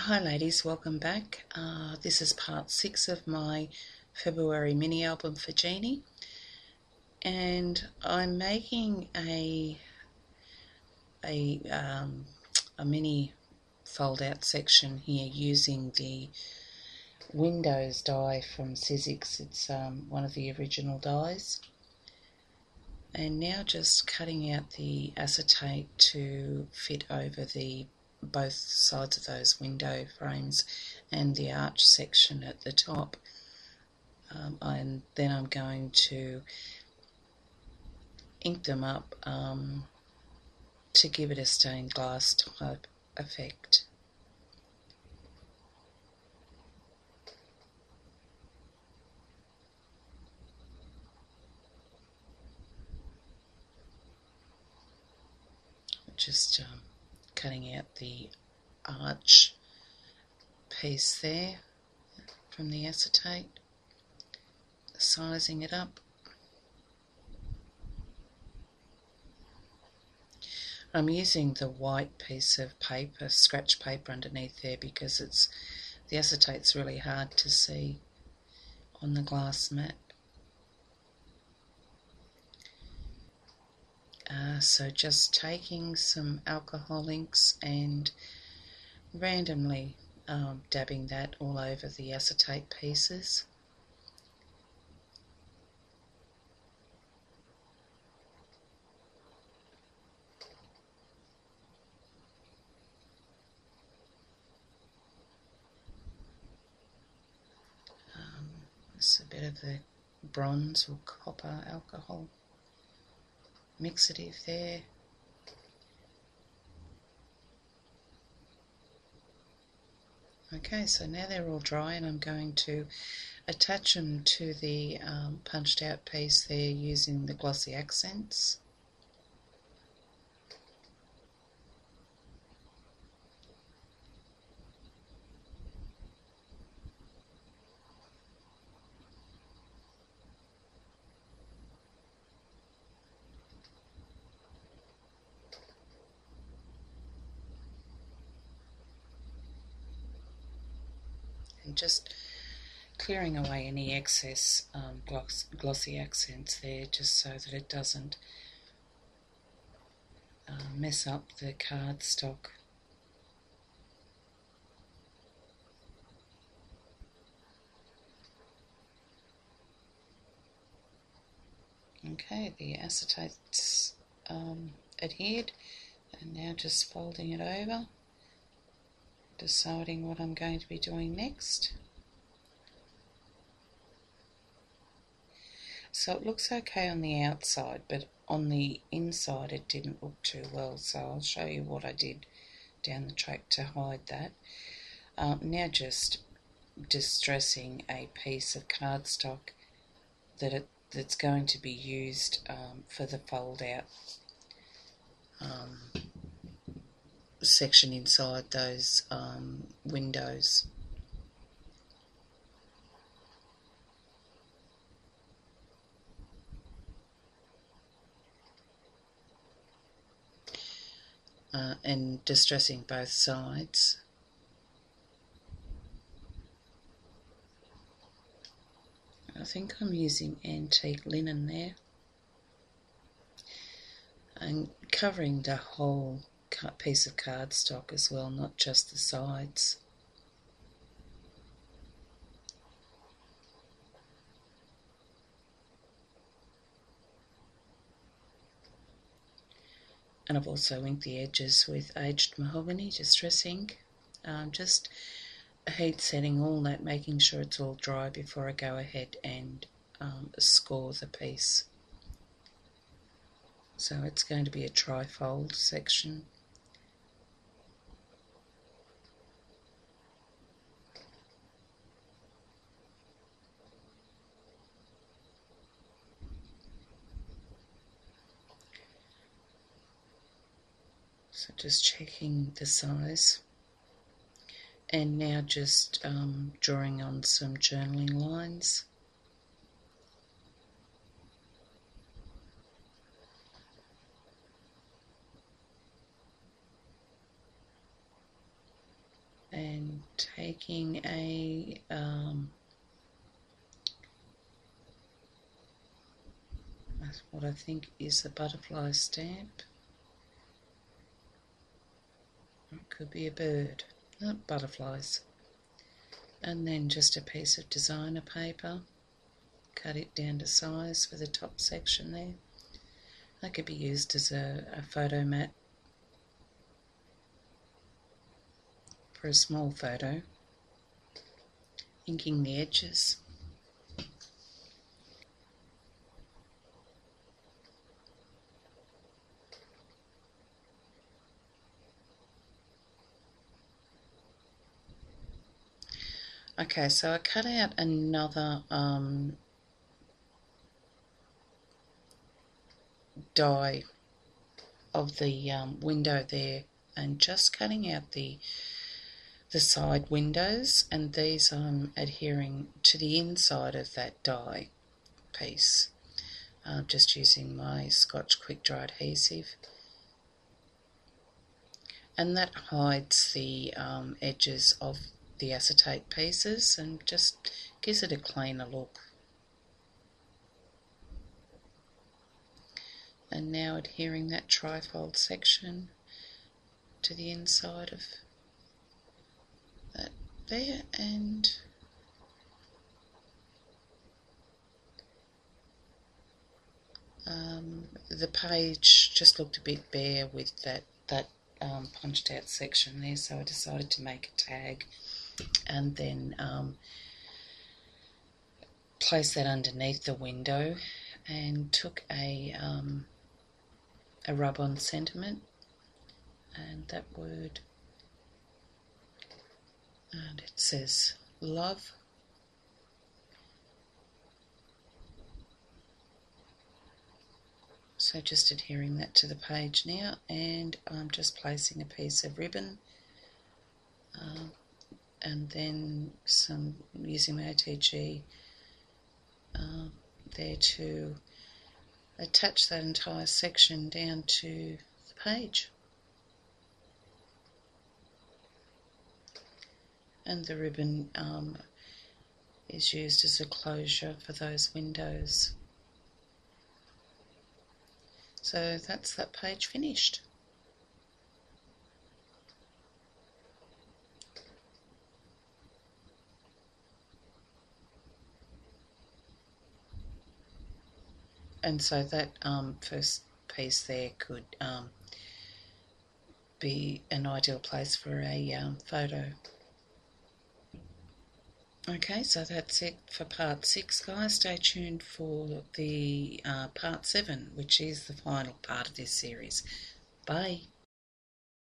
Hi ladies, welcome back. This is part 6 of my February mini album for Jeannie, and I'm making a mini fold out section here using the Windows die from Sizzix. It's one of the original dies, and now just cutting out the acetate to fit over both sides of those window frames and the arch section at the top. And then I'm going to ink them up to give it a stained glass type effect. Just cutting out the arch piece there from the acetate, sizing it up. I'm using the white piece of paper, scratch paper underneath there, because the acetate's really hard to see on the glass mat. So just taking some alcohol inks and randomly dabbing that all over the acetate pieces. There's a bit of the bronze or copper alcohol mixative there. Okay, so now they're all dry, and I'm going to attach them to the punched out piece there using the glossy accents. And just clearing away any excess glossy accents there, just so that it doesn't mess up the cardstock. Okay, the acetate's adhered, and now just folding it over, deciding what I'm going to be doing next. So it looks okay on the outside, but on the inside it didn't look too well, so I'll show you what I did down the track to hide that. Now just distressing a piece of cardstock that's going to be used for the fold out section inside those windows. And distressing both sides. I think I'm using antique linen there, and covering the whole piece of cardstock as well, not just the sides. And I've also inked the edges with aged mahogany distress ink, just heat setting all that, making sure it's all dry before I go ahead and score the piece. So it's going to be a tri-fold section. So just checking the size, and now just drawing on some journaling lines. and taking a what I think is a butterfly stamp. It could be a bird. Oh, butterflies. And then just a piece of designer paper. Cut it down to size for the top section there. That could be used as a photo mat for a small photo. Inking the edges. Okay, so I cut out another die of the window there, and just cutting out the side windows, and these I'm adhering to the inside of that die piece, just using my Scotch quick dry adhesive, and that hides the edges of the acetate pieces and just gives it a cleaner look. And now adhering that trifold section to the inside of that there, and the page just looked a bit bare with that punched out section there, so I decided to make a tag and then place that underneath the window, and took a rub-on sentiment, and that word, and it says love. So just adhering that to the page now, and I'm just placing a piece of ribbon and then some, using my OTG there to attach that entire section down to the page. And the ribbon is used as a closure for those windows. So that's that page finished. And so that first piece there could be an ideal place for a photo. Okay, so that's it for part 6, guys. Stay tuned for the part 7, which is the final part of this series. Bye.